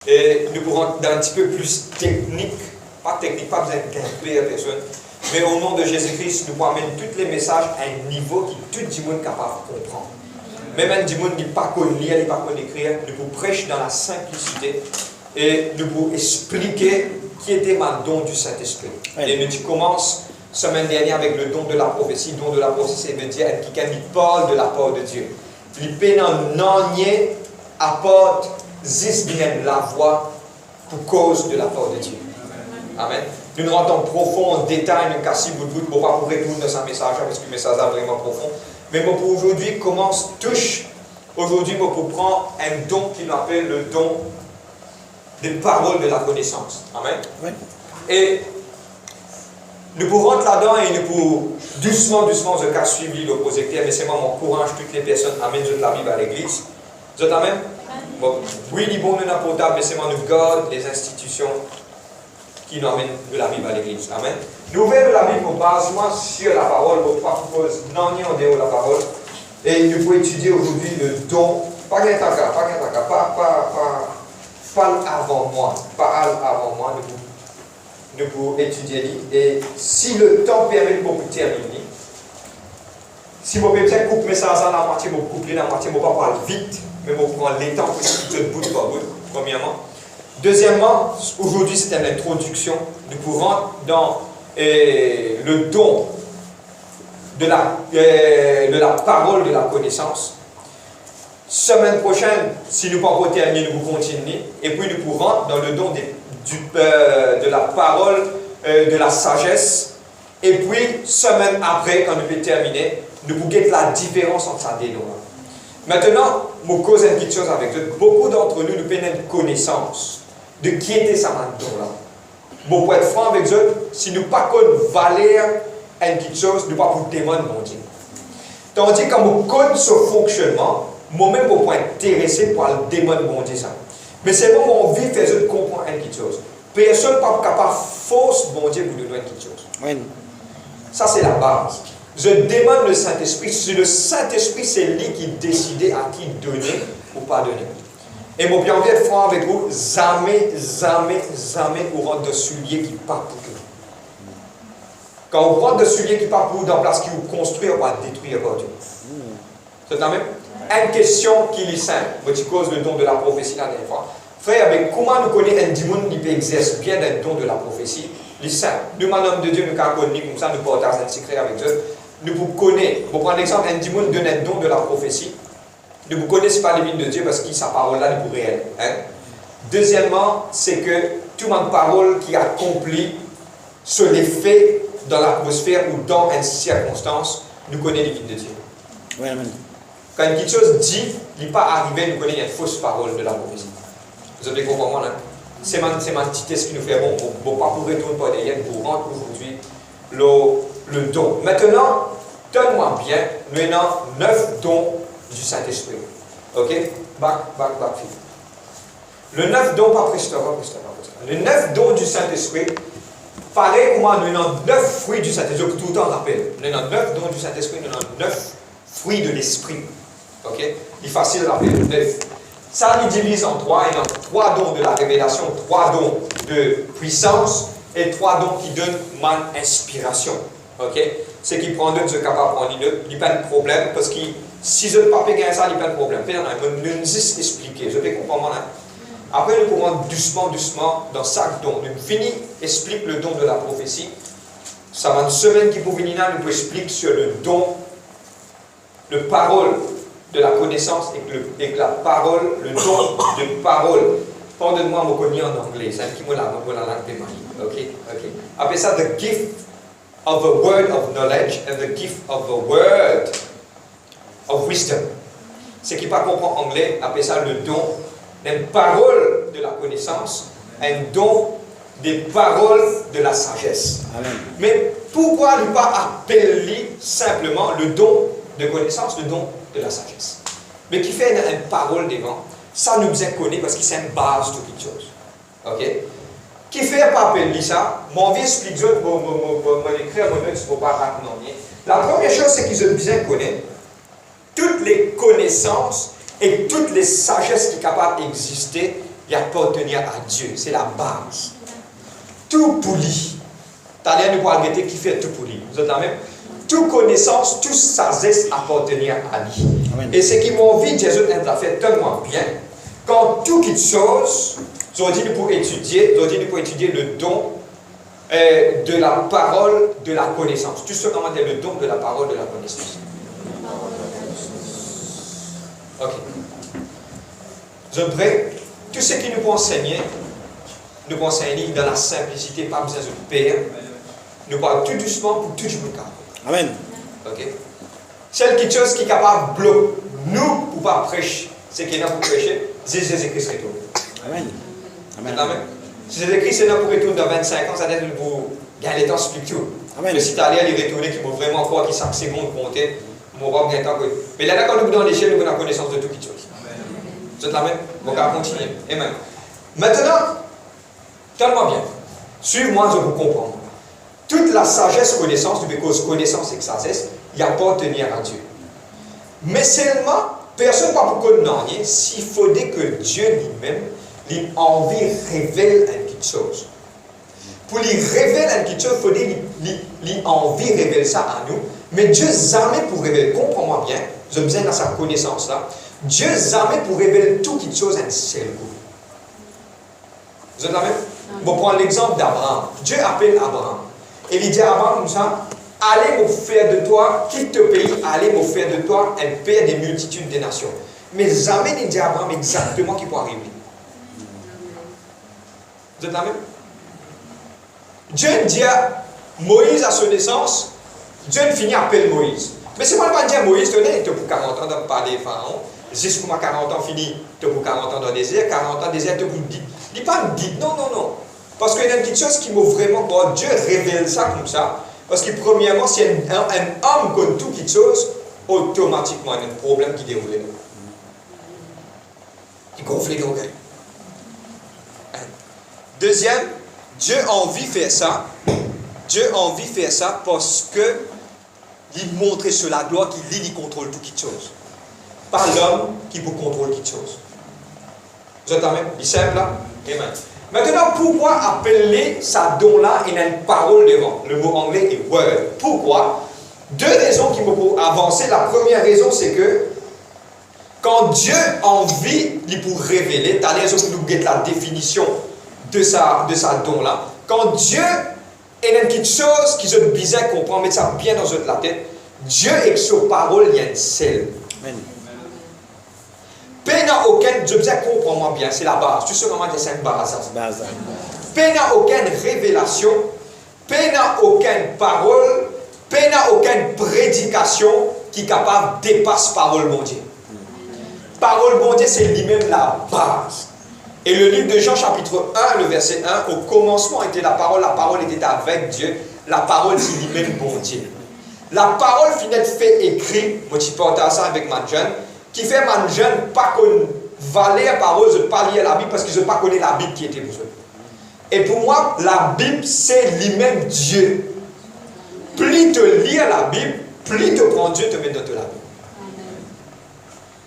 Et nous pourrons être un petit peu plus technique, pas besoin d'inclure personne, mais au nom de Jésus-Christ, nous pouvons amener tous les messages à un niveau qui tout le monde est capable de comprendre. Même un monde qui n'est pas connu lire, qui n'est pas connu écrire, nous pouvons prêcher dans la simplicité et nous pouvons expliquer qui était ma don du Saint-Esprit. Et nous commençons semaine dernière avec le don de la prophétie. Le don de la prophétie, c'est de dire quelqu'un qui parle de la part de Dieu. Il peut en apporte la voix pour cause de la part de Dieu. Amen. Nous nous rentrons profond en détail, nous cassons bout de bout pour pas répondre à ce message parce que le message est vraiment profond. Mais moi, pour aujourd'hui, commence touche. Aujourd'hui, moi, pour prendre un don qu'il appelle le don des paroles de la connaissance. Amen. Oui. Et nous pouvons rentrer là-dedans et nous pouvons doucement, je casse suivre le projecteur, mais c'est moi, m'encourage toutes les personnes à amener la Bible à l'église. Vous êtes amen? Bon, oui, il est bon, nous n'importe mais c'est moi, nous garde les institutions qui nous amènent de la Bible à l'église. Amen. Nous ouvrons la Bible basement sur la parole, pour pas propose non ni en dehors de la parole. Et nous pouvons étudier aujourd'hui le don, pas avant moi, nous pouvons étudier. Et si le temps permet, nous pouvons terminer. Si vous pouvez bien couper ça à la moitié, vous coupez la moitié, vous ne pouvez pas parler vite, mais vous prenez les temps pour expliquer bout par bout, premièrement. Deuxièmement, aujourd'hui c'est une introduction. Nous pouvons dans le don de la parole de la connaissance. Semaine prochaine, si nous ne pouvons pas terminer, nous continuons. Et puis nous pourrons dans le don de la parole de la sagesse. Et puis, semaine après, quand nous pouvons terminer, nous pouvons voir la différence entre ces deux dons. Maintenant, je vais causer une petite chose avec vous. Beaucoup d'entre nous, nous avons une connaissance de qui était ce don-là. Bon, pour être franc avec vous, si nous ne pas valer une petite chose, nous ne pas vous demander mon Dieu. Tandis que quand vous connaissez ce fonctionnement, moi-même, je ne suis pas intéressé pour le demander mon Dieu. Mais c'est bon, mon vie fait de comprendre une petite chose. Personne n'est pas capable de forcer mon Dieu pour nous donner une petite chose. Oui. Ça, c'est la base. Je demande le Saint-Esprit. Si le Saint-Esprit, c'est lui qui décide à qui donner ou pas donner. Et mon bien envie d'être franc avec vous, jamais vous rentre de souliers qui partent pour vous. Quand vous rentre de souliers qui partent pour vous, dans la place qui vous construit, on va détruire votre Dieu. C'est la même? Une question qui est simple. Je cause le don de la prophétie la dernière fois. Frère, avec comment nous connaissons un démon qui peut exercer bien un don de la prophétie? C'est simple. Nous, madame de Dieu, nous connaissons comme ça, nous partageons un secret avec Dieu. Nous vous connaissons. Pour prendre l'exemple, un démon donne un don de la prophétie. Nous vous connaissez pas les lignes de Dieu parce que sa parole-là n'est pas réelle. Hein? Deuxièmement, c'est que toute ma parole qui accomplit sur les faits dans l'atmosphère ou dans une circonstance, nous connaissons les lignes de Dieu. Oui, amen. Quand quelque chose dit, il n'est pas arrivé, nous connaissons une fausse parole de la prophétie. Vous avez compris moi là? C'est ma petite qui nous fait bon, pas pour retourner par derrière, pour rendre aujourd'hui le don. Maintenant, donne-moi bien, nous avons 9 dons du Saint-Esprit. Ok? Back. Le 9 dons, pas restaurant. Le 9 dons du Saint-Esprit, pareil comment nous avons 9 fruits du Saint-Esprit. Tout le temps rappelle. Nous avons 9 dons du Saint-Esprit, nous avons 9 fruits de l'Esprit. Ok? Il est facile de rappeler. 9. Ça, il divise en 3. Il y a 3 dons de la révélation, 3 dons de puissance et 3 dons qui donnent ma inspiration. Ok? Ce qui prend d'autres, je capable de prendre, il n'y a pas de problème parce que si je ne peux pas payer ça, il n'y a pas de problème. Je vais juste expliquer. Je vais comprendre. Après, nous pourrons doucement dans chaque don. Nous finissons, explique le don de la prophétie. Ça va une semaine qui pour venir là, nous pouvons expliquer sur le don, de parole de la connaissance et la parole, le don de parole. Pardonne-moi, je connais en anglais. C'est un petit mot là, la langue de Marie. Ok. Après ça, the gift of the word of knowledge and the gift of the word of wisdom. Ce qui ne pas comprend anglais, appelle ça le don d'une parole de la connaissance, un don des paroles de la sagesse. Amen. Mais pourquoi ne pas appeler simplement le don de connaissance, le don de la sagesse? Mais qui fait une parole devant, ça nous bien connaît parce que c'est une base de quelque chose. Ok? Qui fait pas appeler ça? Mon vie explique ça, mon écrire, mon ne faut pas rapidement. La première chose, c'est qu'ils ont bien connaît toutes les connaissances et toutes les sagesses qui sont capables d'exister il appartenir à Dieu. C'est la base. Tout pour lui. T'as l'air de pouvoir arrêter qui fait tout pour lui. Vous êtes la même? Toute connaissance, toute sagesse appartenir à lui. Amen. Et ce qui m'a envie, Jésus nous a fait tellement bien. Quand toute chose, aujourd'hui nous pouvons étudier le don de la parole de la connaissance. Tout ce qu'on dit le don de la parole de la connaissance. Ok. J'aimerais, tout ce qui nous peut enseigner dans la simplicité, pas besoin de père. Nous parlons tout doucement pour tout le monde. Amen. Ok. Celle qui chose qui est capable de bloquer nous pour pas prêcher, c'est qui est là pour prêcher, c'est Jésus-Christ retourne. Amen. Amen. Amen. Si Jésus-Christ est là pour retourner dans 25 ans, ça veut dire pour gagner le temps spirituel. Mais si tu as l'air de retourner, qui vont vraiment croire qu'il s'en secondes compter, mon roi bien temps. Mais là, quand nous sommes dans l'échelle, nous avons la connaissance de tout qui chose. Vous êtes là même? On va continuer. Amen. Maintenant, tellement bien. Suivez-moi, je vous comprends. Toute la sagesse, connaissance, parce que connaissance et sagesse, il y a pas à tenir à Dieu. Mais seulement, personne ne peut pas pour connaître s'il faudrait que Dieu lui-même, lui envie révèle une petite chose. Pour lui révéler une petite chose, il faudrait lui envie révéler ça à nous. Mais Dieu jamais pour révéler, comprends-moi bien, je besoin dans sa connaissance là, Dieu jamais pour révéler toute petite chose à un seul coup. Vous êtes là même? On va prendre l'exemple d'Abraham. Dieu appelle Abraham. Et il dit à Abraham comme ça, allez me faire de toi, quitte le pays, allez me faire de toi un père des multitudes des nations. Mais jamais il dit à Abraham exactement qui peut arriver. Vous êtes là même? Dieu dit à Moïse à son naissance, Dieu finit à appeler Moïse. Mais c'est pas dire Moïse, tenez, tu as pour 40 ans de parler Pharaon, jusqu'à 40 ans fini, tu as pour 40 ans dans le désert, 40 ans dans le désert, tu as pour dire. Il n'est pas dit, non. Parce qu'il y a une petite chose qui m'a vraiment pas. Dieu révèle ça comme ça. Parce que premièrement, si un homme connaît toute petite chose, automatiquement, il y a un problème qui déroule. Il gonfle les orgueils. Deuxième, Dieu a envie de faire ça. Dieu a envie de faire ça parce que il montre sur la gloire qu'il contrôle toute petite chose. Pas l'homme qui vous contrôle toute chose. Vous êtes même? Il est simple là? Amen. Maintenant, pourquoi appeler ça don-là et une parole devant? Le mot anglais est word. Pourquoi? Deux raisons qui me font avancer. La première raison, c'est que quand Dieu a envie, il pour révéler, tu as raison pour nous la définition de sa don-là. Quand Dieu est une petite chose qui est bizarre, qu'on prend, mettre ça bien dans la tête, Dieu avec sa parole, il y a une selle. Amen. Peine n'a aucune, je vous comprends bien, c'est la base. Tout ce moment, c'est une base. Peine n'a aucune révélation, peine n'a aucune parole, peine n'a aucune prédication qui est capable de dépasser parole bon Dieu. Parole bon Dieu, c'est lui-même la base. Et le livre de Jean, chapitre 1, le verset 1, au commencement était la parole était avec Dieu, la parole, c'est lui-même bon Dieu. La parole finit fait écrit, moi je partage ça avec ma jeune, qui fait ma jeune pas qu'on valait la parole, je ne pas lire la Bible parce que je ne pas connais la Bible qui était pour eux. Et pour moi, la Bible, c'est lui-même Dieu. Plus tu lis la Bible, plus tu prends Dieu, te met dans la Bible.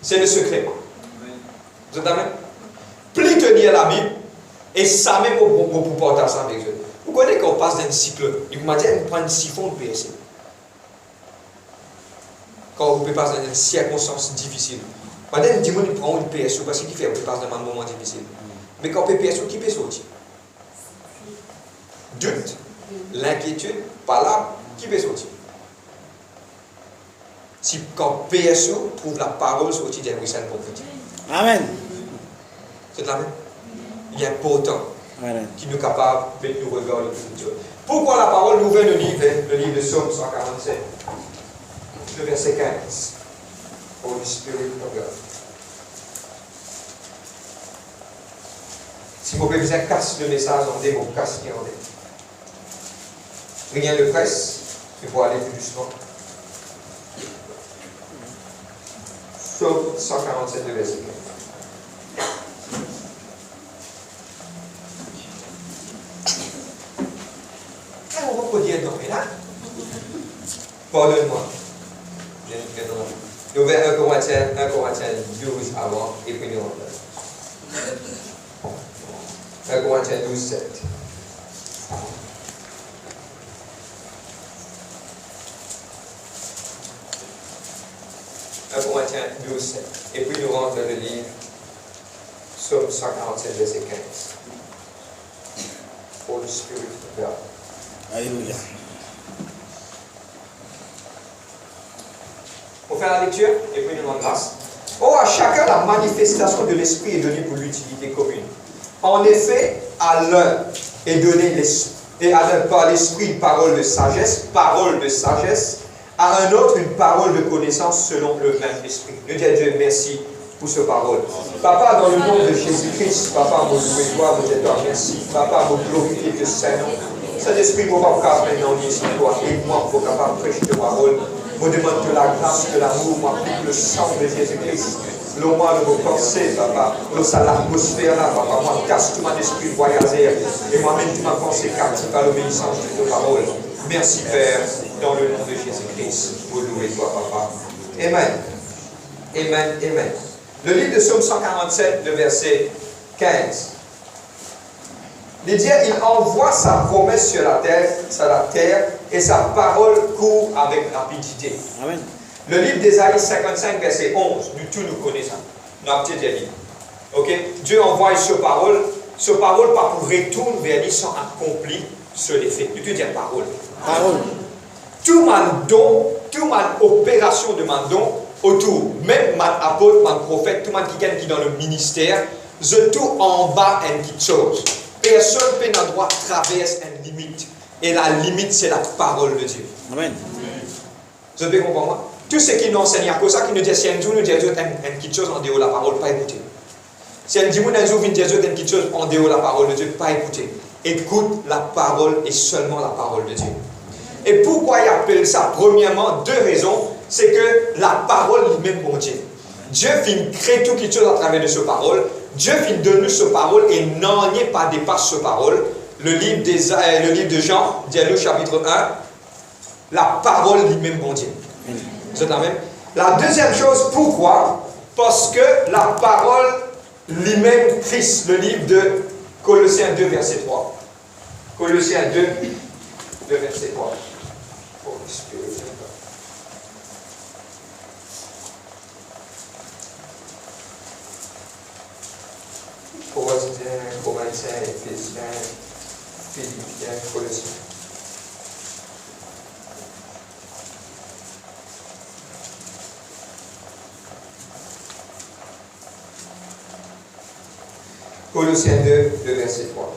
C'est le secret. Vous êtes d'accord? Plus tu lis la Bible, et ça même pour porter ça avec Dieu. Vous connaissez qu'on passe d'un cycle, il m'a dit on prend un siphon de PSC. Quand vous passez dans une circonstance difficile. Madame, dis-moi, il prend une PSO parce qu'il fait, on passe dans un moment difficile. Mais quand on PSO, qui peut sortir? Doute, l'inquiétude, pas là, qui peut sortir? Si quand PSO trouve la parole sortie d'un ruissellement prophétique. Amen. C'est la même. Il est important qui nous est capable de nous regarder le futur. Pourquoi la parole nous vient le livre de Psaume 147? Le verset 15. Holy Spirit of God. Si vous pouvez bien casse le message en dé, vous casse en dé. Rien ne presse, il faut aller plus doucement. Psaume 147, le verset 15. On va dire non, mais là, pardonne-moi. Nous verrons 1 Corinthiens 12 avant et puis nous en place. 1 Corinthiens 12, 7. 1 Corinthiens 12, 7. Et puis nous rentrons dans le livre Psaume 147, verset 15. Holy Spirit of God. Alléluia. On fait la lecture et puis nous rendons grâce. Oh, à chacun la manifestation de l'Esprit est donnée pour l'utilité commune. En effet, à l'un est donné l'Esprit, et à l'un par l'Esprit une parole de sagesse, à un autre une parole de connaissance selon le même Esprit. Nous disons à Dieu merci pour ce parole. Papa, dans le nom de Jésus-Christ, Papa, mon loué toi, mon Dieu, merci. Papa, mon glorifié de Saint-Nom. Saint-Esprit, mon papa, maintenant, ici, toi, aide-moi pour capable de prêcher ta parole. Je demande de la grâce, de l'amour, moi, le sang de Jésus-Christ. Le moi de vos pensées, papa. Le ça l'atmosphère là, papa. Moi, casse tout mon esprit voyageur. Et moi-même, tout ma pensée captive à l'obéissance de ta parole. Merci, Père, dans le nom de Jésus-Christ. Vous louez toi, papa. Amen. Amen. Amen. Le livre de Psaume 147, le verset 15. Il dit, il envoie sa promesse sur la terre, et sa parole court avec rapidité. Amen. Le livre d'Ésaïe 55, verset 11, nous tous nous connaissons. Notre petit livre. Ok? Dieu envoie ce parole pas pour retourner vers lui sans accomplir ce l'effet. Nous tous dire parole. Parole. Tout mon don, toute ma opération de mon don, autour, même mon apôtre, mon prophète, tout le monde qui est dans le ministère, je tout en bas une petite chose. Personne ne peut droit traverser une limite. Et la limite, c'est la parole de Dieu. Amen. Vous avez compris moi? Tout ce qui nous enseigne à cause ça, qui nous dit, si un jour nous dit une petite chose en dehors de la parole, pas écouter. Si un jour nous dit une petite chose en dehors de la parole de Dieu, pas écouter. Écoute la parole et seulement la parole de Dieu. Et pourquoi il appelle ça? Premièrement, deux raisons. C'est que la parole lui-même, bon Dieu. Dieu vient créer tout quelque chose à travers de ce parole. Dieu vient donner ce parole et n'en est pas dépasse ce parole. Le livre de Jean, Dialogue chapitre 1, la parole lui-même, bon Dieu. C'est la même. La deuxième chose, pourquoi? Parce que la parole lui-même, Christ, le livre de Colossiens 2, verset 3. Colossiens 2, verset 3. Oh, Spirit. Corinthiens, Éphésiens, Philippiens, Colossiens. Colossiens 2, le verset 3.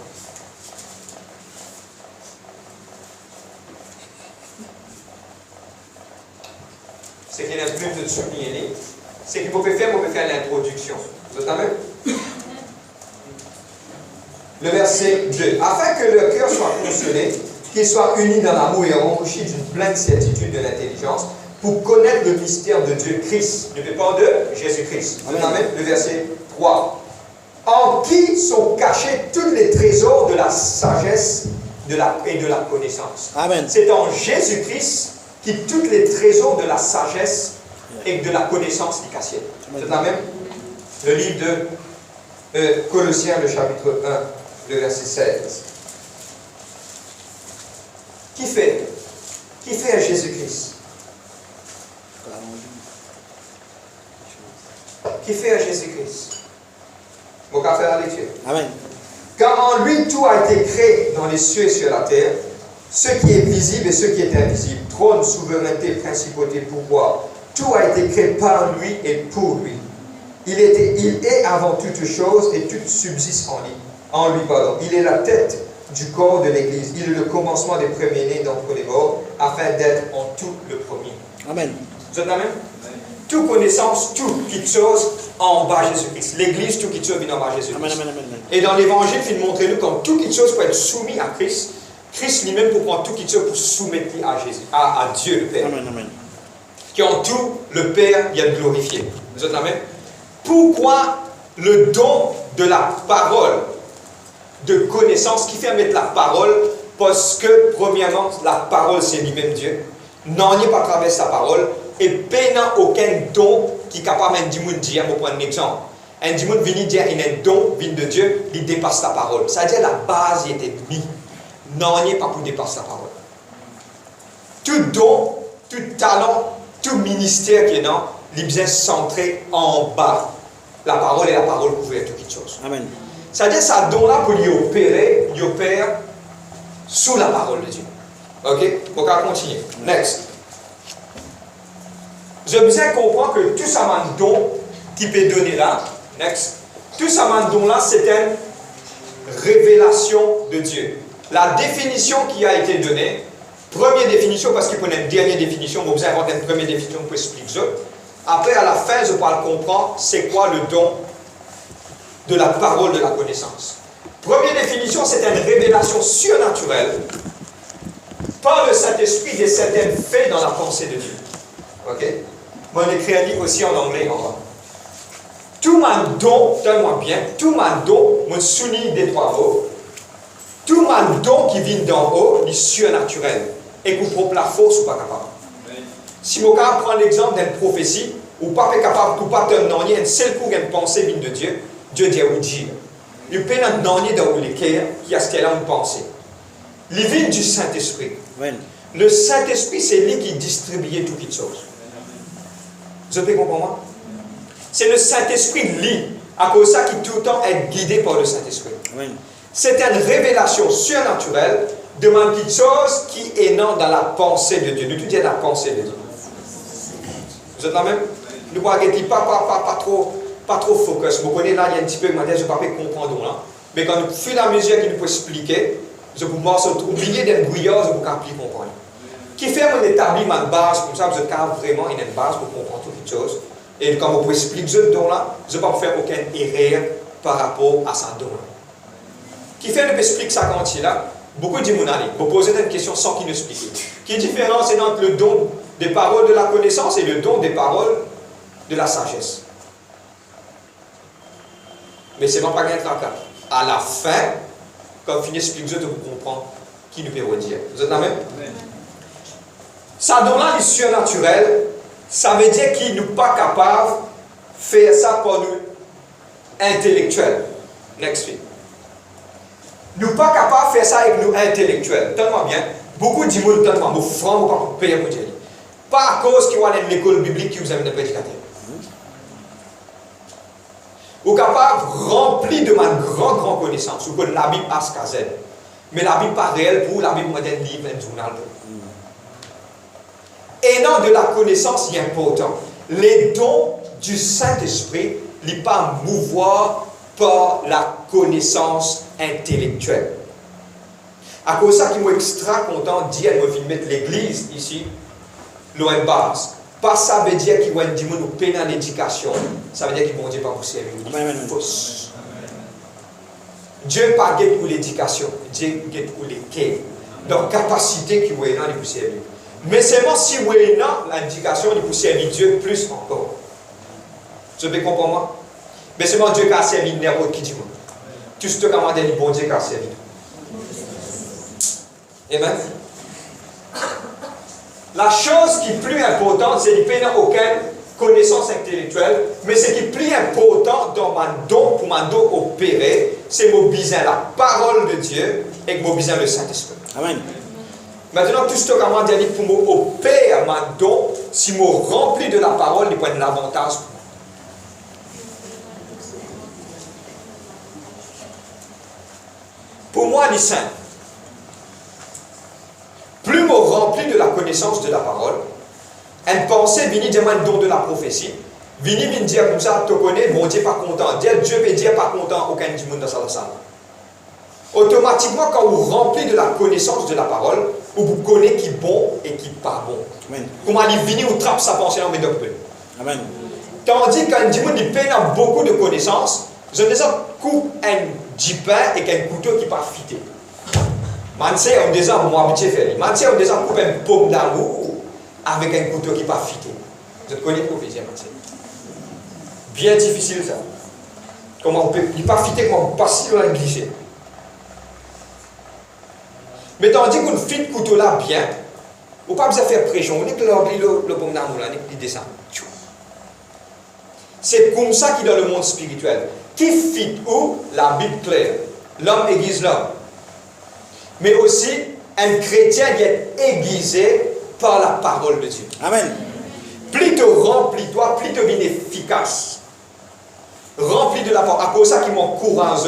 Ce qu'il y a plus de souligner, c'est qu'il faut faire l'introduction. Vous êtes même? Le verset 2. Afin que le cœur soit consolé, qu'il soit uni dans l'amour et enrichi d'une pleine certitude de l'intelligence, pour connaître le mystère de Dieu Christ. Ne pas de Jésus-Christ. Vous êtes même? Le verset 3. En qui sont cachés tous les trésors de la sagesse et de la connaissance. Amen. C'est en Jésus-Christ qui tous les trésors de la sagesse et de la connaissance y cachent. C'est la même. Le livre de Colossiens, le chapitre 1, le verset 16. Qui fait à Jésus-Christ? Qui fait à Jésus-Christ? On va faire la lecture. Amen. Car en lui tout a été créé dans les cieux et sur la terre, ce qui est visible et ce qui est invisible, trône, souveraineté, principauté, pouvoir. Tout a été créé par lui et pour lui. Il est avant toute chose et tout subsiste en lui. Il est la tête du corps de l'Église. Il est le commencement des premiers-nés d'entre les morts, afin d'être en tout le premier. Amen. Vous êtes là même? Toute connaissance, toute quelque chose en bas Jésus-Christ. L'Église, tout quelque chose vient en bas Jésus-Christ. Amen, amen, amen. Et dans l'Évangile, il montre nous comme tout quelque chose peut être soumis à Christ. Christ lui-même pour prendre tout quelque chose pour soumettre à Jésus, à Dieu le Père. Amen, amen. Qui en tout, le Père vient de glorifier. Vous êtes là même? Pourquoi le don de la parole, de connaissance, qui fait mettre la parole? Parce que, premièrement, la parole, c'est lui-même Dieu. N'en est pas à travers sa parole. Et n'a aucun don qui est capable de dire, je vais prendre un exemple. Un dimanche vient dire il y a un don vient de Dieu, il dépasse la parole. C'est-à-dire la base était mise. Non, il n'est pas pour dépasser la parole. Tout don, tout talent, tout ministère qui est dans, il est bien centré en bas. La parole et la parole couvrent toutes les choses. Amen. C'est-à-dire que ça don là pour lui opérer, il opère sous la parole de Dieu. Ok? On va continuer. Next. Je besoin comprendre que tout ça m'a don qui peut donner là. Next. Tout ça m'a don là, c'est une révélation de Dieu. La définition qui a été donnée, première définition, parce qu'il faut une dernière définition, on besoin d'avoir une première définition pour expliquer ça. Après, à la fin, je vais comprendre c'est quoi le don de la parole de la connaissance. Première définition, c'est une révélation surnaturelle par le Saint-Esprit de certains faits dans la pensée de Dieu. Ok? Moi, on écrit un livre aussi en anglais. Tout mon don, donne-moi bien, tout mon don, me souligne des trois mots. Tout mon don qui vient d'en haut, est surnaturel. Et que pour la force ou pas capable. Si je prends l'exemple d'une prophétie, ou pas capable, ou pas d'un nom, un seul coup d'une pensée vient de Dieu, Dieu dit oui dire. Il peut un nom dans le cœur qui a ce qu'elle a une pensée. Il vient du Saint-Esprit. Le Saint-Esprit, c'est lui qui distribue toutes les choses. Vous avez compris moi? C'est le Saint-Esprit, lui, à cause de ça, qui tout le temps est guidé par le Saint-Esprit. C'est une révélation surnaturelle de quelque chose qui est non dans la pensée de Dieu. De tout dire la pensée de Dieu. Vous êtes là même? Nous ne pouvons pas trop focus. Vous connaissez là, il y a un petit peu, je ne vais pas comprendre là. Mais quand nous faisons la mesure qu'il nous peut expliquer, je peux oublier d'être brouillard, je peux comprendre. Qui fait mon établir ma base, comme ça, vous êtes vraiment une base pour comprendre toutes les choses. Et quand vous expliquez ce don-là, je ne vais pas faire aucune erreur par rapport à ce don-là. Qui fait nous expliquer ça quand il est là? Beaucoup de gens vous posez une question sans qu'il nous explique. Quelle différence est entre le don des paroles de la connaissance et le don des paroles de la sagesse? Mais c'est pas bien là. À la fin, quand vous finissez d'expliquer, vous comprenez qui nous peut dire. Vous êtes là même? Ça don-là est surnaturel. Ça veut dire qu'il n'est pas capable de faire ça pour nous intellectuels. Next week. Nous ne sommes pas capables de faire ça avec nous intellectuels. Donne-moi bien. Beaucoup de gens donne-moi mon franc, vous ne pouvez pas payer pour dire. Pas à cause qu'ils vont aller à l'école biblique qui vous amène un prédicateur. Vous êtes capable de remplir de ma grande connaissance. Vous connaissez la Bible à ce qu'à Z. Mais la Bible n'est pas réelle pour la Bible moderne, livre, un journal. Et non de la connaissance, c'est important. Les dons du Saint-Esprit ne sont pas mouvoir par la connaissance intellectuelle. À cause de ça, qui est extra content de dire, je vais mettre l'église ici, loin de base. Pas ça veut dire qu'il va nous payer dans l'éducation. Ça veut dire qu'ils vont dire pas vous servir. Fausse. Dieu n'est pas guette pour l'éducation, Dieu guette pour les quais. Donc, capacité qui est dans les servir. Mais seulement si vous êtes dans l'éducation, il peut servir Dieu plus encore. Vous avez compris moi? Mais seulement Dieu qui a servi n'importe qui dit moi. Tout ce que vous avez dit, bon Dieu qui a servi. Amen. La chose qui est plus importante, c'est qu'il n'y a aucune connaissance intellectuelle, mais ce qui est plus important dans mon don, pour mon don opérer, c'est mon besoin la parole de Dieu et mon besoin le Saint-Esprit. Amen. Maintenant, tout ce que je dis pour m'opérer mon don, si je remplis de la parole, il prend l'avantage. Pour moi, il est simple. Plus je remplis de la connaissance de la parole, une pensée vient dire un don de la prophétie, vient dire comme ça, tu connais, mon Dieu pas content. Dieu veut dire pas content, aucun du monde dans sa salle. Automatiquement, quand vous remplissez de la connaissance de la parole, vous connaissez qui est bon et qui n'est pas bon. Amen. Comment il vient ou trappe sa pensée dans mes doctrines. Amen. Tandis qu'un dimanche, il peine beaucoup de connaissances, je ne sais pas coupe un pain et qu'un couteau qui n'est pas fité. Manse on déjà moi habitué faire. Manse on déjà coupe une pomme d'amour avec un couteau qui n'est pas fité. Vous connaissez prophétie Manse. Bien difficile ça. Comment on peut, il n'est pas fité, comment on passe sur la glisser. Mais tandis qu'on fit le couteau là bien, on ne pas besoin de faire pression, on est que le pomme d'amour là, il descend. C'est comme ça qui est dans le monde spirituel. Qui fit où? La Bible claire. L'homme aiguise l'homme. Mais aussi, un chrétien doit être aiguisé par la parole de Dieu. Amen. Plus tu remplis toi, plus tu deviens efficace. Rempli de la parole. À cause de ça qui m'encourage.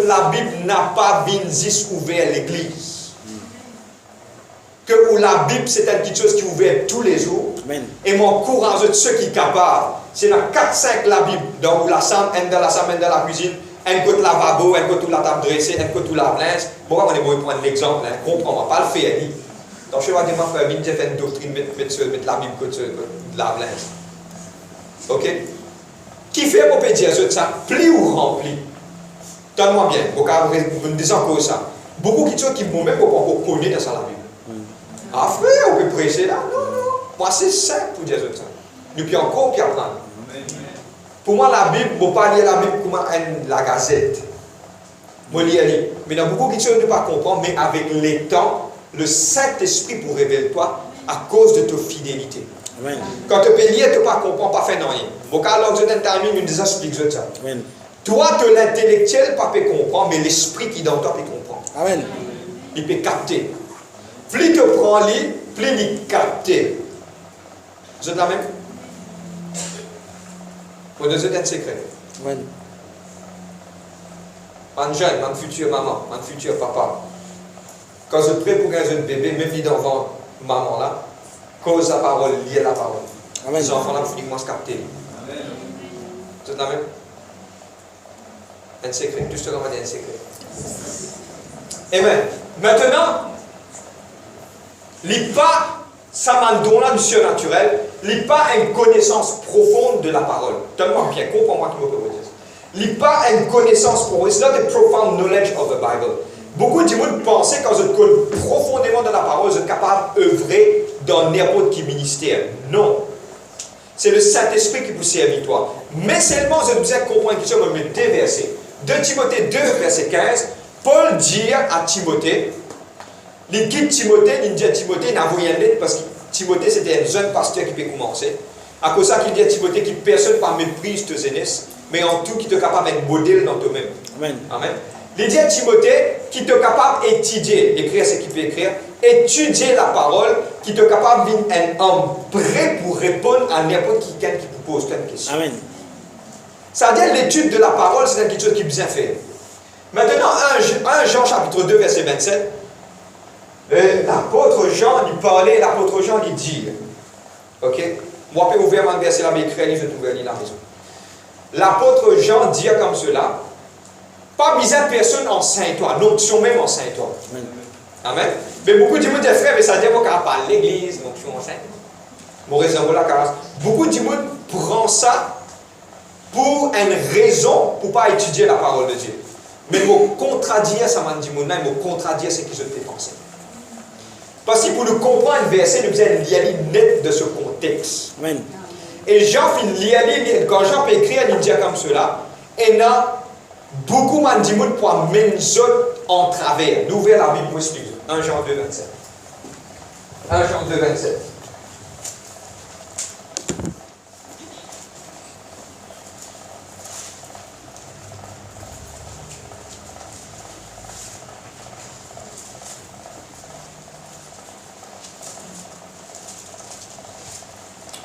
La Bible n'a pas vinzis ouvert l'église. Que où la Bible c'est quelque chose qui est ouvert tous les jours. Amen. Et m'encourage de ceux qui sont capables. C'est dans 4-5 la Bible. Dans la chambre, un dans la chambre, un dans la cuisine, un côté lavabo, un côté la table dressée, un côté la linge. Bon, on est bon prendre l'exemple, hein. Comprends, on va pas le faire. Donc je vais dire, moi, j'ai fait une doctrine, mettre la Bible côté de la linge. Ok? Qui fait mon pédiatre ça? Pli ou rempli? Donne-moi bien, vous me dites encore ça. Beaucoup de choses qui m'ont même pas connu dans ça la Bible. Ah frère, on peut prêcher là? Non, non. Moi c'est simple pour dire ça. Nous pouvons encore puis apprendre. Pour moi la Bible, je ne peux pas lire la Bible comme la gazette. Je lis. Mais il y a beaucoup de choses que je ne peux pas comprendre, mais avec le temps, le Saint-Esprit pour révéler toi à cause de ta fidélité. Amen. Quand tu peux lire, tu ne peux pas comprendre, pas faire rien. Donc alors je donne un timing, je explique ça. Amen. Toi, tu l'intellectuel, pas peut comprendre, mais l'esprit qui est dans toi peut comprendre. Amen. Il peut capter. Plus tu prends lui, plus il capte. Vous êtes la même? Pour nous êtes un secret. Amen. Un jeune, un futur maman, un futur papa. Quand je prie pour un jeune bébé, même si devant maman là, cause la parole, lier la parole. Amen. Les enfants là, il faut qu'ils se capter. Vous êtes la même? Un secret. Tout ce qu'on va dire un secret. Et bien, maintenant, il pas, ça m'a donné du surnaturel, il pas une connaissance profonde de la parole. Donne-moi bien, comprends-moi qui me peut dire. Il pas une connaissance profonde. It's not a profound knowledge of the Bible. Beaucoup de gens pensent quand je connais profondément de la parole, je suis capable d'œuvrer dans n'importe quel ministère. Non. C'est le Saint-Esprit qui vous servir toi. Mais seulement, je vous ai compris quelque chose, je me déverser. 2 Timothée 2, verset 15, Paul dit à Timothée, il quitte Timothée, il dit à Timothée, il n'a envoyé une lettre parce que Timothée c'était un jeune pasteur qui peut commencer. À cause de ça qu'il dit à Timothée que personne ne méprise te jeunesse, mais en tout qui te capable d'être modèle dans toi-même. Amen. Amen. Il dit à Timothée qui te capable d'étudier, écrire ce qu'il peut écrire, étudier la parole, qui te capable d'être un homme prêt pour répondre à n'importe qui vous pose une question. Amen. C'est-à-dire l'étude de la parole, c'est quelque chose qui est bien fait. Maintenant, 1 Jean chapitre 2, verset 27, l'apôtre Jean, il parlait, l'apôtre Jean, il dit, ok? Moi, je peux ouvrir mon verset là, mais écrit, je vais trouver la maison. L'apôtre Jean dit comme cela, pas besoin de personne enseigne-toi, l'onction même enseigne-toi. Amen. Amen. Mais beaucoup de gens disent, frère, mais ça dit qu'on parle de l'église, l'onction enseigne. Mon raison, la caresse. Beaucoup de gens prennent ça pour une raison pour ne pas étudier la parole de Dieu. Mais me contredire, ça m'a dit, me contredire ce que je t'ai pensé. Parce que pour nous comprendre le verset, nous devons lire net de ce contexte. Amen. Et Jean quand Jean peut écrire, il dit comme cela, et là, beaucoup m'ont dit pour amener en travers. Nous ouvrons la Bible pour expliquer. 1 Jean 2, 27. 1 Jean 2, 27.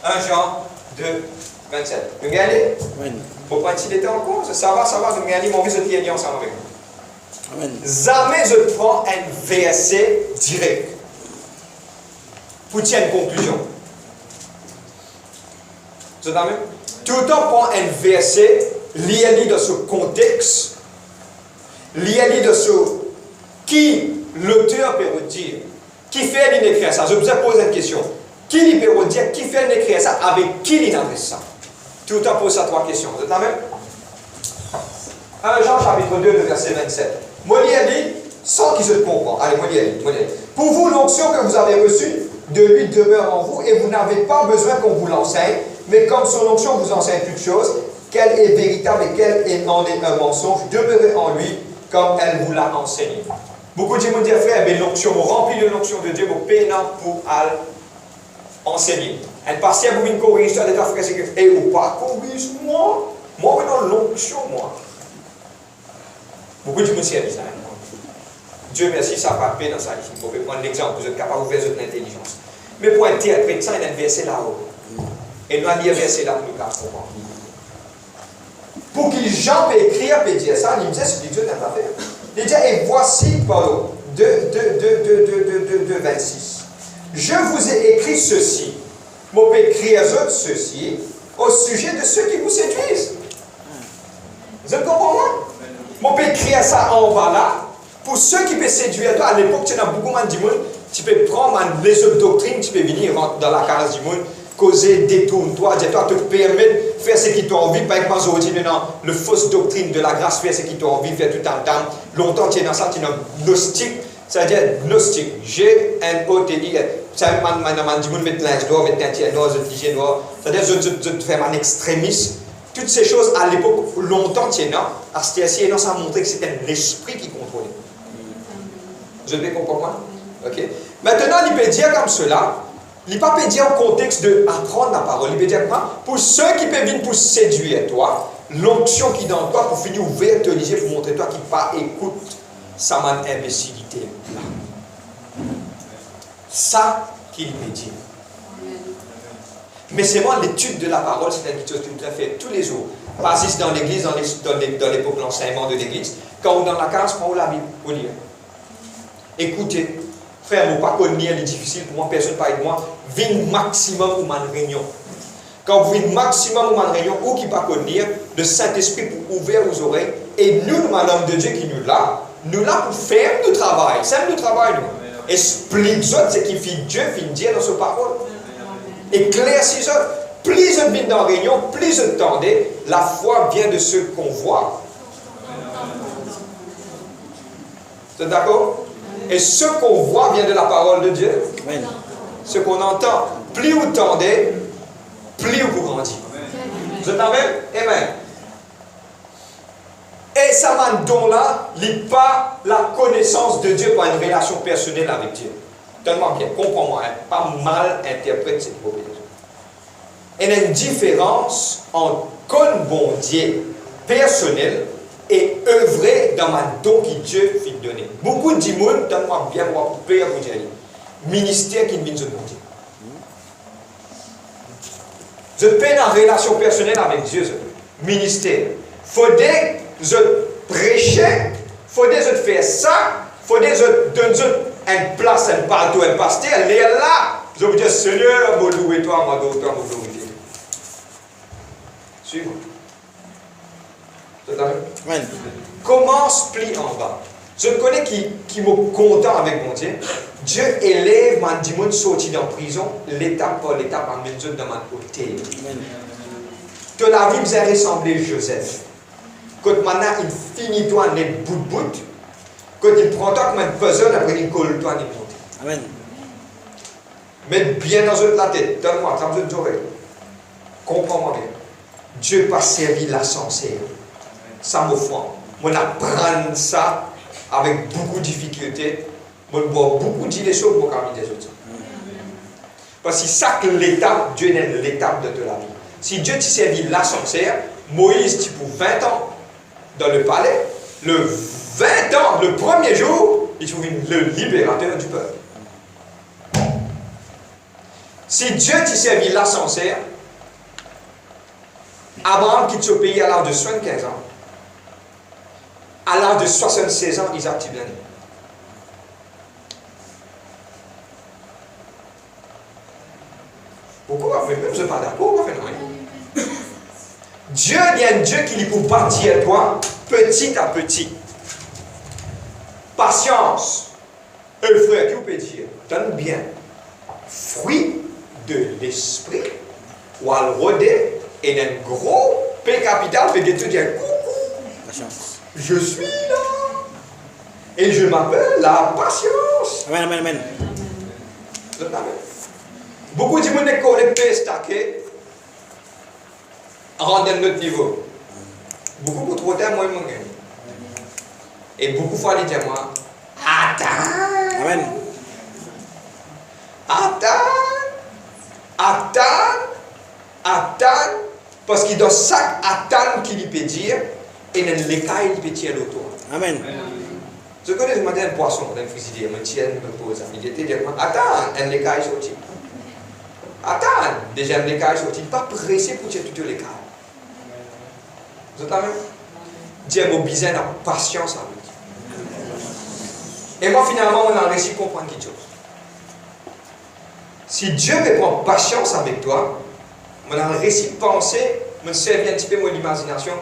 1 Jean 2, 27. Vous regardez? Amen. Pour pas qu'il était en cause, ça va, vous regardez, mon fils de ensemble avec vous. Amen. Jamais je prends un verset direct pour tirer une conclusion. Vous êtes d'accord? Tout le temps, prends un verset, lié dans ce contexte, lié dans ce qui l'auteur peut dire, qui fait l'écrire ça. Je vous ai posé une question. Qui il peut dire, qui fait l'écrire ça, avec qui il adresse ça? Tout le temps, pose ça 3 questions. Vous êtes d'accord? 1 Jean chapitre 2, verset 27. Moi, il dit, sans qu'il se comprenne. Allez, moi, il dit. Pour vous, l'onction que vous avez reçue de lui demeure en vous, et vous n'avez pas besoin qu'on vous l'enseigne, mais comme son onction vous enseigne toutes choses, qu'elle est véritable et qu'elle en est un mensonge, demeurez en lui comme elle vous l'a enseigné. Beaucoup de gens disent, frère, l'onction, on remplit de l'onction de Dieu, on paye pour enseigner. Un pasteur pour une corriger ça, des frères, c'est que, et ou pas corrige moi. Moi, dans l'onction, moi. Beaucoup de gens servent ça. Dieu merci, ça va pas dans ça. Vous pouvez prendre l'exemple, vous êtes capable de faire votre intelligence. Mais pour interpréter ça, il y a un verset là-haut. Et nous allons lire verset là pour nous comprendre. Pour qu'il Jean peut écrire, peut dire ça, il me dit ce que Dieu n'a pas fait. Il dit, et voici, pardon, 26. Je vous ai écrit ceci. Moi, peux écrire ceci au sujet de ceux qui vous séduisent. Vous comprenez moi? Moi, peux écrire ça en bas là. Pour ceux qui peuvent séduire toi, à l'époque, tu as beaucoup de monde, tu peux prendre les autres doctrines, tu peux venir dans la case du monde, causer, détourne-toi, dis-toi, te permettre de faire ce qui t'a envie. Par exemple, aujourd'hui, dans la fausse doctrine de la grâce, faire ce qui t'a envie, faire tout un temps. Longtemps, tu es dans ça, tu es dans gnostique, c'est-à-dire gnostique. G-N-O-T-I. Ça veut dire que tu mettre linge noir, mettre un tiers noir, je noir. C'est-à-dire que tu fais un extrémiste. Toutes ces choses, à l'époque, longtemps, tu es dans. À ce moment-là, ça a montré que c'était l'esprit qui contrôlait. Vous devez comprendre? Ok. Maintenant, il peut dire comme cela. Il ne peut pas dire au contexte d'apprendre la parole. Il peut dire quoi? Pour ceux qui peuvent venir pour séduire toi, l'onction qui est dans toi pour finir ouvert, te liser, pour montrer toi qui pas écoute sa man imbécilité. Ça qu'il peut dire. Mais c'est moi l'étude de la parole, c'est quelque chose que tu as fait tous les jours. Pas juste dans l'église, dans l'époque de l'enseignement de l'église. Quand on est dans la case, prends la Bible, on lit. Écoutez, frère, mon pas connaître, il est difficile pour moi, personne ne parle de moi. Viens maximum ou ma réunion. Quand vous venez maximum ou ma réunion, ou qui pas connaître, le Saint-Esprit pour ouvrir vos oreilles. Et nous, madame de Dieu qui nous là pour faire le travail. C'est le travail, nous. Explique-nous ce qui fait Dieu, fait dire dans sa parole. Éclaircis ça. Plus je viens dans la réunion, plus je tendais, la foi vient de ce qu'on voit. Vous êtes d'accord? Et ce qu'on voit vient de la parole de Dieu. Amen. Ce qu'on entend, plus vous tendez, plus vous grandissez. Vous êtes d'accord? Amen. Et ça m'a don là, il n'est pas la connaissance de Dieu par une relation personnelle avec Dieu. Tellement bien, comprends-moi, hein, pas mal interprète cette proposition. Il y a une différence entre connaître bon Dieu personnel et œuvrer dans ma don que Dieu fait donner. Beaucoup de monde, donne-moi bien, moi, pour payer pour dire, ministère qui vient de bon Dieu. Je paie en relation personnelle avec Dieu, ministère. Faudrait je prêcher, faudrait je faire ça, faudrait je donner une place, un partout, un pasteur, elle est là. Je vous dis, Seigneur, je loue toi, ma docteur, je glorifie. Suivez-moi. Amen. Commence pli en bas. Je connais qui me content avec mon Dieu. Dieu élève mon dimanche sorti dans la prison, l'étape par l'étape, en mesure dans ma côté. De la vie, vous avez ressemblé à Joseph. Quand maintenant il finit toi en être bout de bout, quand il prend toi comme un puzzle, après il colle toi en être monté. Amen. Mets bien dans la tête, donne-moi, dans une oreille. Comprends-moi bien. Dieu pas servi la sincère. Ça me fait. On apprend ça avec beaucoup de difficultés. On boit beaucoup de choses pour caminer des autres. Parce que ça que l'étape, Dieu est l'étape de la vie. Si Dieu t'a servi la sincère, Moïse, tu pour 20 ans dans le palais, le 20 ans, le premier jour, il trouve le libérateur du peuple. Si Dieu t'a servi la sincère, Abraham quitte ce pays à l'âge de 75 ans. À l'âge de 76 ans, Isaac t'a bien. Pourquoi vous faites même, je ne suis pas d'accord, pourquoi vous faites rien? Dieu, il y a un Dieu qui lui pour bâtir à toi, petit à petit. Patience. Et frère, qui vous peut dire? Donne bien. Fruit de l'esprit, ou à le roder, et un gros P capital, peut dire coucou. Patience. Je suis là. Et je m'appelle la patience. Amen, amen, amen. Beaucoup de gens qui ont P stacké, rendent à notre niveau. Beaucoup pour trop tard, moi, je gagne. Et beaucoup de fois, ils disent moi, attends. Amen. Attends. Parce que dans chaque attente qu'il peut dire, et dans l'écaille, il peut tirer l'auto. Amen. Je connais ce matin un poisson dans le frigidaire, je me tiens, me pose. Il était dire, attends, un l'écaille sorti. Attends, déjà un l'écaille sorti, pas pressé pour tirer toutes les l'écaille. Vous entendez? Dieu m'a besoin de patience avec lui. Et moi, finalement, on a réussi à comprendre quelque chose. Si Dieu me prend patience avec toi, on a réussi à penser, me servir un petit peu mon imagination.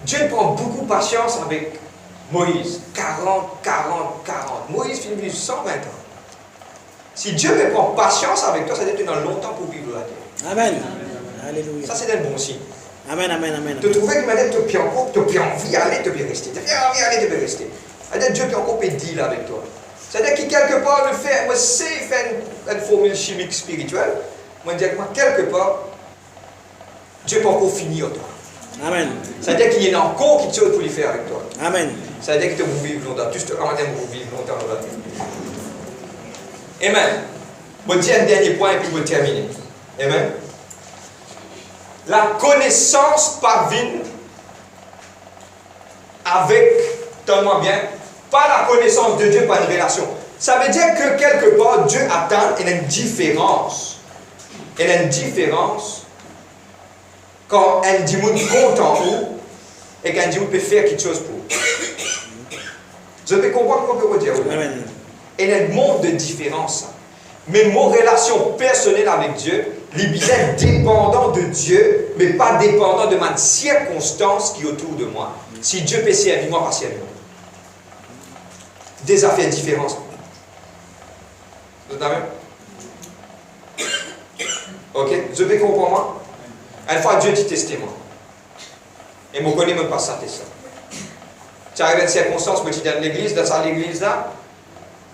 Dieu prend beaucoup de patience avec Moïse. 40. Moïse finit vivre 120 ans. Si Dieu me prend patience avec toi, ça veut dire que tu as longtemps pour vivre la terre. Amen. Alléluia. Ça, c'est un bon signe. Amen, amen, amen. Tu trouves que maintenant, tu as envie d'aller, tu peux rester. Tu as envie d'aller, tu peux rester. C'est-à-dire Dieu peut encore deal avec toi. C'est-à-dire qu'il quelque part, moi, c'est faire une formule chimique spirituelle. Moi, je dis que quelque part, Dieu peut encore finir toi. Amen. C'est-à-dire qu'il y a encore quelque chose pour lui faire avec toi. Amen. C'est-à-dire que tu vas vivre longtemps. Tu te ramènes pour vivre longtemps dans la vie. Amen. Je vais dire un dernier point et puis je vais terminer. Amen. La connaissance parvient avec, donne-moi bien, pas la connaissance de Dieu par une relation. Ça veut dire que quelque part, Dieu attend une différence. Il y a une différence quand un démon compte en vous et qu'un démon peut faire quelque chose pour vous. Je peux comprendre ce qu'on peut dire. Amen. Il y a un monde de différence. Mais mon relation personnelle avec Dieu, les besoins dépendants de Dieu, mais pas dépendants de ma circonstance qui est autour de moi. Si Dieu peut servir moi, pas servir moi. Des affaires différentes. Vous entendez? Ok? Je peux comprendre moi? Une fois, Dieu dit testez-moi. Et je ne connais même pas ça, ça. Tu arrives à une circonstance, où tu es dans l'église, dans l'église là,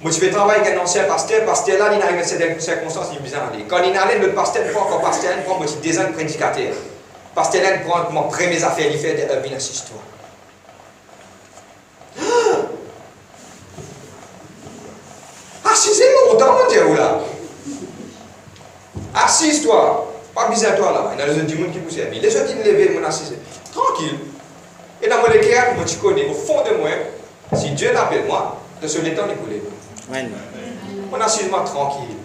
moi, je vais travailler avec un ancien pasteur là, il arrive à cette circonstance, il est bizarre aller. Quand il allait, le pasteur ne prend encore pasteur, il prend moi, des ans de prédicateur. Pasteur là, il prend mon premier affaire, il fait une histoire. Assisez-moi, autant mon Dieu, là. Assise-toi. Pas bizarre toi là. Il y a des gens qui vous servent. Les autres qui me lèvent, mon assise. Tranquille. Et dans mon éclair, moi, tu connais, au fond de moi, si Dieu l'appelle moi, de ce temps, il coule. Amen. On assise-moi tranquille.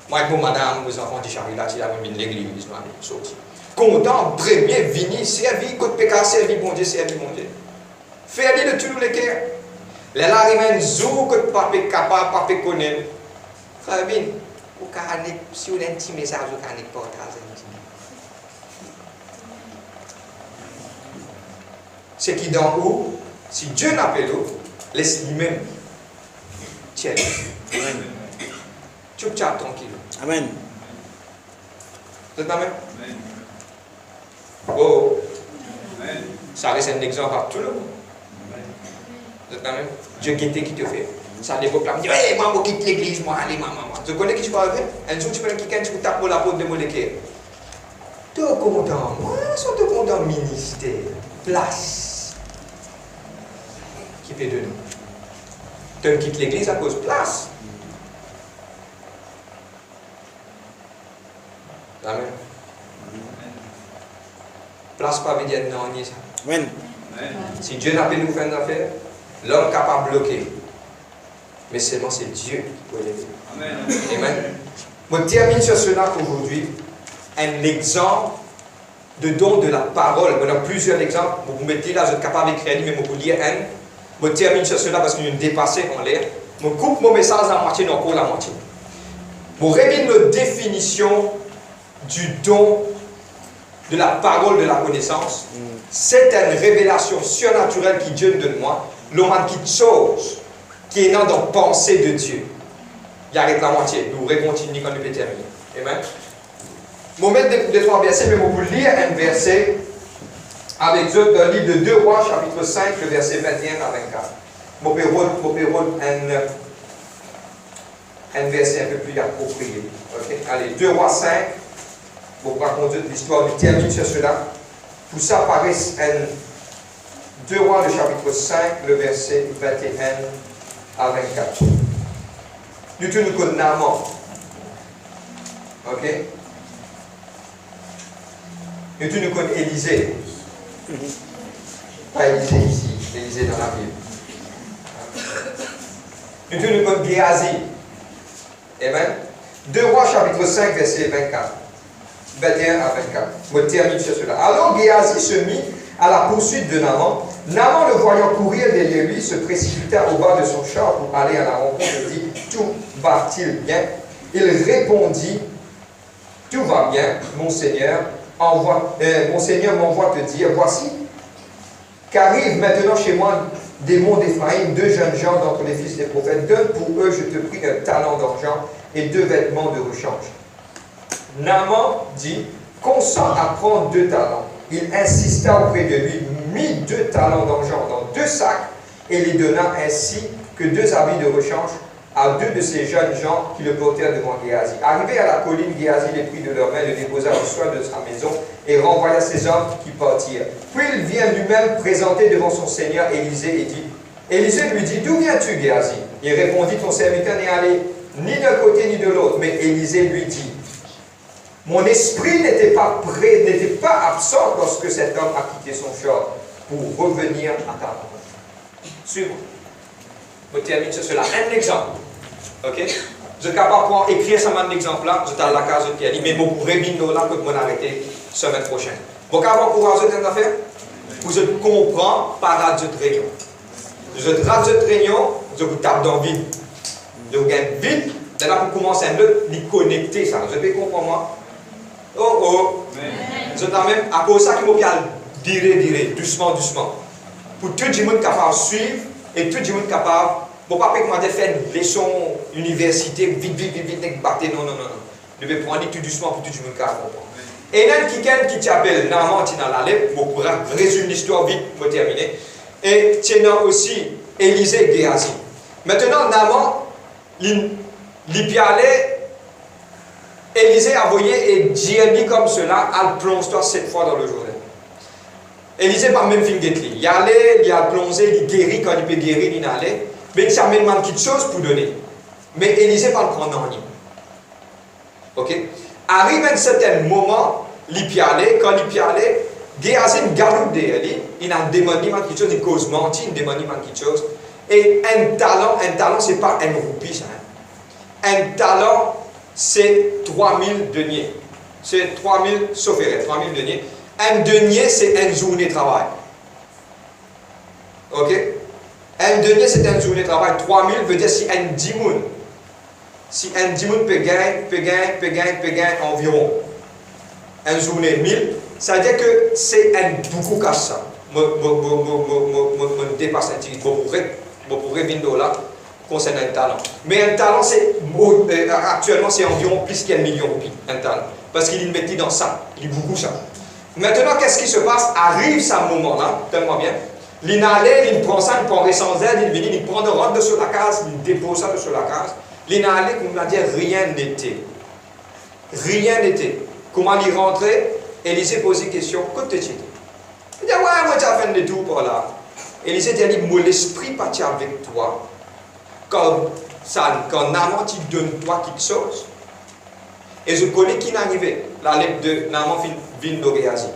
Moi, avec mon madame, mes enfants, qui charient là, qui ont mis l'église, je suis sorti. Content, premier, vini, servi, côté pécat, servi, bon Dieu, servi, bon Dieu. Faire de tous les cœurs. Les là, il y a un jour que papa est capable, papa connaît. Frère Bin, si on a un petit message, on a un portage. C'est qui dans où, si Dieu n'appelle où, laisse lui-même. Tiens. Amen. Tu peux tranquille. Amen. Vous êtes la même? Oh. Ça reste un exemple à tout le monde. Vous êtes la même? Dieu guetté qui te fait. Ça à l'époque là, me dit, hey, moi, je quitte l'église, moi, allez, maman. Tu connais qui tu vas avec? Un jour, tu prends quelqu'un, tu tapes pour la peau de molécule. Tu es content, moi, je suis content, ministère, place. Qui fait de nous? Tu quittes l'église à cause de place. Amen. Place pas veut dire non, ni ça. Amen. Si Dieu n'a pas nous faire une affaire, l'homme est capable de bloquer. Mais seulement c'est Dieu qui peut l'aider. Amen. Je termine sur cela aujourd'hui. Un exemple de don de la parole. On a plusieurs exemples. Vous mettez là, vous êtes capable d'écrire, mais vous lire un. Je termine sur cela parce que nous dépassé en l'air. Je coupe mon message à moitié, non, encore la moitié. Je révèle notre définition du don de la parole de la connaissance. C'est une révélation surnaturelle qui Dieu me donne moi. L'homme a quelque chose qui est dans la pensée de Dieu. Il arrête la moitié. Nous continuons quand nous pouvons terminer. Amen. Je vais mettre des trois versets, mais je vais vous lire un verset avec eux dans le livre de 2 Rois, chapitre 5, le verset 21 à 24. Je vais prendre un verset un peu plus approprié. Okay? Allez, 2 Rois 5, je vais vous raconter l'histoire du termine sur cela. Tout ça paraît un 2 Rois, le chapitre 5, le verset 21 à 24. Nous nous connaissons. Ok? Et tu nous connais Élisée. Pas Élisée ici, Élisée dans la Bible. Et tu nous connais Géasi. Amen. 2 Rois chapitre 5, verset 24. 21 à 24. Je termine sur cela. Alors Géasi se mit à la poursuite de Naaman. Naaman, le voyant courir derrière lui, se précipita au bas de son char pour aller à la rencontre et dit, tout va-t-il bien? Il répondit, tout va bien, mon Seigneur m'envoie te dire, voici qu'arrive maintenant chez moi des monts d'Éphraïm 2 jeunes gens d'entre les fils des prophètes. Donne pour eux, je te prie, un talent d'argent et 2 vêtements de rechange. Naaman dit, consent à prendre 2 talents. Il insista auprès de lui, mit 2 talents d'argent dans 2 sacs et les donna ainsi que 2 habits de rechange à 2 de ces jeunes gens qui le portèrent devant Géasi. Arrivé à la colline, Géasi les prit de leurs mains, le déposa au soin de sa maison et renvoya ses hommes qui partirent. Puis il vient lui-même présenter devant son seigneur Élisée et dit, Élisée lui dit, d'où viens-tu, Géasi? Il répondit, ton serviteur n'est allé ni d'un côté ni de l'autre. Mais Élisée lui dit, mon esprit n'était pas prêt, n'était pas absent lorsque cet homme a quitté son char pour revenir à ta rencontre. Suivez-moi. Je termine sur cela. Un exemple. Ok? Je suis capable de écrire ça, un exemple là. Je t'ai la case de Pierre. Mais je pourrais venir là que je vais arrêter la semaine prochaine. Vous êtes capable de courager cette affaire? Vous comprenez par radio de réunion. Je radio de réunion, je vous tape dans le vide. Je vous gagne vite. Là, vous commencez à me connecter ça. Je vais comprendre moi. Oh oh. Je t'ai même, à cause de ça, qu'il faut dire, doucement, doucement. Pour tout le monde capable de suivre et tout le monde capable, ne pas faire une leçon université, vite, battre. Non. Je vais prendre tout doucement pour tout le monde capable de comprendre. Et il y a quelqu'un qui t'appelle Naaman, qui est dans la lettre, je vais résumer l'histoire vite pour terminer. Et tu as aussi Élisée Géasi. Maintenant, Naaman, il allait. Élisée a envoyé et dit comme cela, elle plonge-toi 7 fois dans le Jourdain. Élisée n'a pas même fin d'être là. Il allait, il a plongé, il guérit, quand il peut guérir, il allait. Mais il s'amène une petite chose pour donner. Mais Élisée ne va pas le prendre en rien. Ok? Arrive un certain moment, il peut aller, quand il peut aller, Géasi galoupe derrière lui, il a demandé quelque chose, il cause mentir, il demande quelque chose. Et un talent, ce n'est pas un roupie, ça. Un talent, c'est 3000 deniers. C'est 3000 sauférets, 3000 deniers. Un denier, c'est une journée de travail. Ok? Un denier, c'est une journée de travail. 3000 veut dire si un dimoun. Si un dimoun peut gagner environ une journée 1000, ça veut dire que c'est un beaucoup cash ça. Je dépasse un petit peu. Je pourrais venir là concernant un talent. Mais un talent, actuellement, c'est environ plus qu'un million de roupies, un talent. Parce qu'il est mis dans ça. Il est beaucoup ça. Maintenant, qu'est-ce qui se passe? Arrive ce moment-là, tellement bien. Il allait, il prend ça, il prend sans aide, il vient, il prend, rentre sur la case, il dépose ça sur la case. Il allait, comme on a dit, rien n'était. Rien n'était. Comment il rentrait? Élisée posait une question, qu'est-ce que tu dis? Il dit, ouais, moi j'ai fait de tout par là. Élisée dit, mon esprit partit avec toi. Quand Naaman te donne toi quelque chose. Et je connais qui est arrivé. La lettre de Naaman vient de Géasi.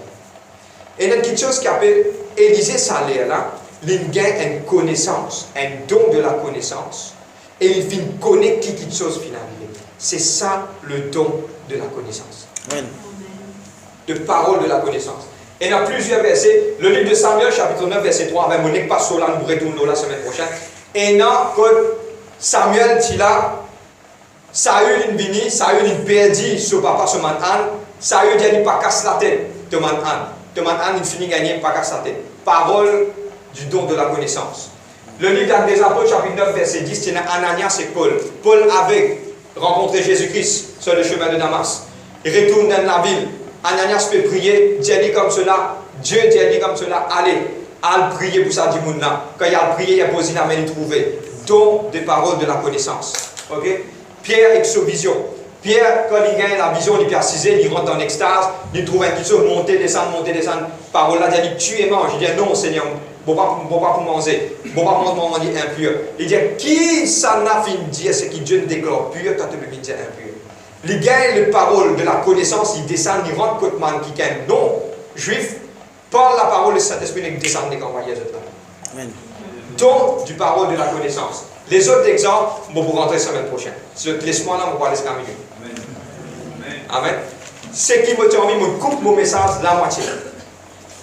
Et il y a quelque chose qui appelle Élisée salaire là. Il gagne une connaissance, un don de la connaissance. Et il vient connaître qui quelque chose vient arriver. C'est ça le don de la connaissance. Amen. De parole de la connaissance. Et il y a plusieurs versets. Le livre de Samuel, chapitre 9, verset 3, avec Monique Passola, nous retournons la semaine prochaine. Et là, quand Samuel dit là, Saül est venu, Saül est perdu sur papa, sur Manhan. Saül dit, il pas casse la tête de Manhan. De Manhan, il finit gagner, pas casse la tête. Parole du don de la connaissance. Le livre des Apôtres, chapitre 9, verset 10, c'est Ananias et Paul. Paul avait rencontré Jésus-Christ sur le chemin de Damas. Il retourne dans la ville. Ananias peut prier, dit comme cela, Dieu dit comme cela, allez prier pour ça, dit Mouna. Quand il a prié, il a posé la main, il trouvait. Don des paroles de la connaissance. Ok? Pierre avec sa vision. Pierre, quand il gagne la vision, il est percisé, il rentre en extase, il trouve un petit chose, monter, descendre. Parole là, il dit, tu es mange. Il dit, non, Seigneur, je ne vais pas pour manger. Je ne vais pas manger impur. Il dit, qui ça n'a fini de dire ce qui Dieu ne déclare pur, toi tu peux dire impur. Il gagne les paroles de la connaissance, il descend, il rentre côté man qui gagne non juif, parle la parole, le Saint-Esprit n'est descendu des campagnes de là. Amen. Don du parole de la connaissance. Les autres exemples, je vais rentrer la semaine prochaine. Laisse-moi là, je vais parler 5 minutes. Amen. Ce qui me termine, me coupe mon message la moitié.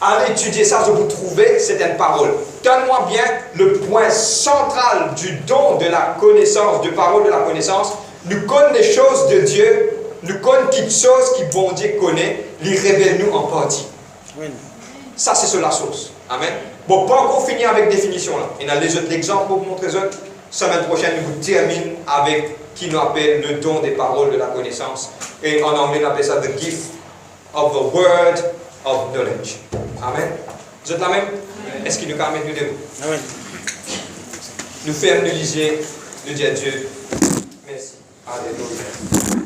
Allez étudier ça, je vous trouver certaines paroles. Donne-moi bien le point central du don de la connaissance, de parole de la connaissance. Nous connaissons les choses de Dieu, nous connaissons quelque chose que bon Dieu connaît, les révèle-nous en partie. Amen. Ça, c'est sur la source. Amen. Bon, pas encore fini avec définition là. Il y a les autres exemples pour vous montrer ça. Semaine prochaine, nous vous terminons avec qui nous appelle le don des paroles de la connaissance. Et en anglais, on appelle ça the gift of the word of knowledge. Amen. Vous êtes là même? Est-ce qu'il nous permet de nous debout? Amen. Nous faire nous liser, nous dire Dieu. Merci. Alléluia.